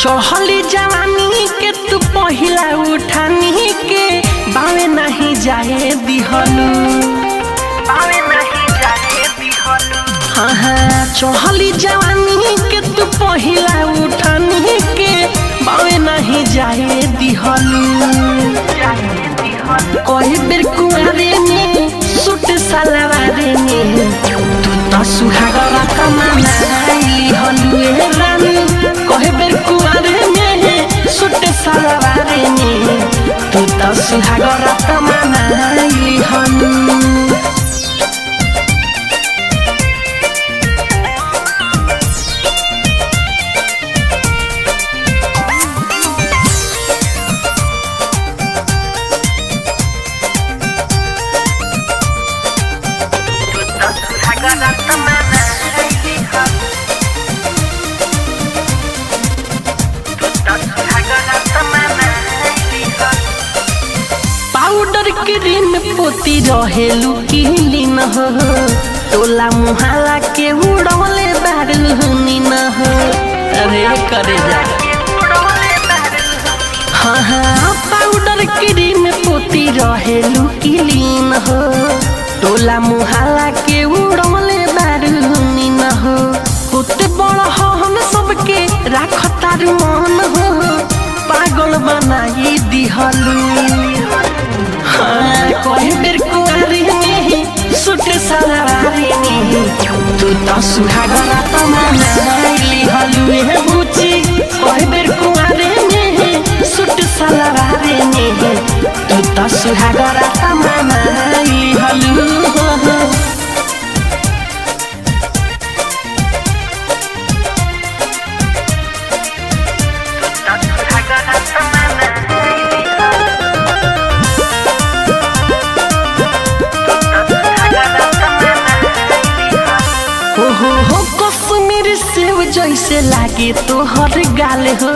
चढ़ली जवानी के तू पहिला उठानी के बावे नहीं जाए दिहलू हाँ हाँ चढ़ली जवानी के तू पहिला उठानी के बावे नहीं जाए दिहलू कई बेर कुआरे में सूट सलवारे में तू तो सुहागरा कमाई हलू रानी कई बेर कुआरे में सूट सलवारे में तू तो सुहागरा कमाई हलू पाउडर क्रीम पोती रहेलू क्लीन हो टोला मुहाला के उड़ौले बारूनी न हो अरे करे जा हाँ हाँ पाउडर क्रीम पोती रहेलू क्लीन हो टोला मुहाला के उड़ौले बारूनी न हो होते बड़ा हो हम सबके राखतारू मन हो पागल बनाई दिहलू कई बेर कुआरी में सूट सलवारी में तू तो सुहागरा तमाई हलू है बुची कई बेर कुआरी में सूट सलवारी में तू तो सुहागरा तमाई हलू हो कश्मीर सेव जैसे लागे तोहर गाल हो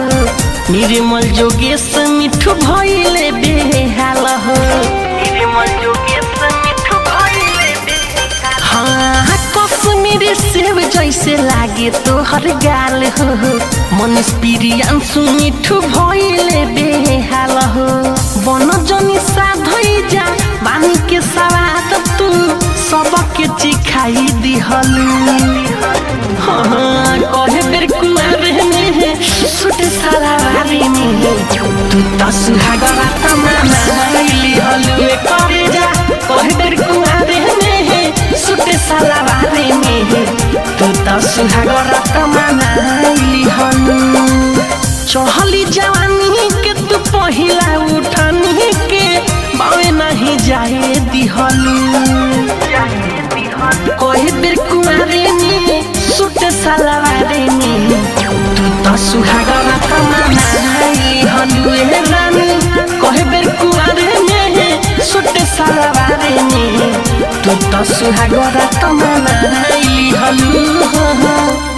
निर्मल जोगेश मिठू भइले बेहाल हो हाँ कश्मीर सेव जैसे लागे तोहर गाल हो मनीष प्रियांशु मिठू भइले बेहाल हो बन जनी साधई जा बानी के सवाद तू सबके चिखाई दिहलू हाँ कहे बेर कुआरे में सूट सलवारी में तू तो सुहागरा तमाई हलू करे जा कहे बेर कुआरे में सूट सलवारी में तू तो सुहागरा तमाई हलू चढ़ली जवानी के तू पहिला उठानी के बावे नहीं जाए दिहलू कई बेर कुआरे में सूट सलवारे में तू तो सुहागरा तमाई हलू रानी कई बेर कुआरे में सूट सलवारे में तू तो सुहागरा तमाई हलू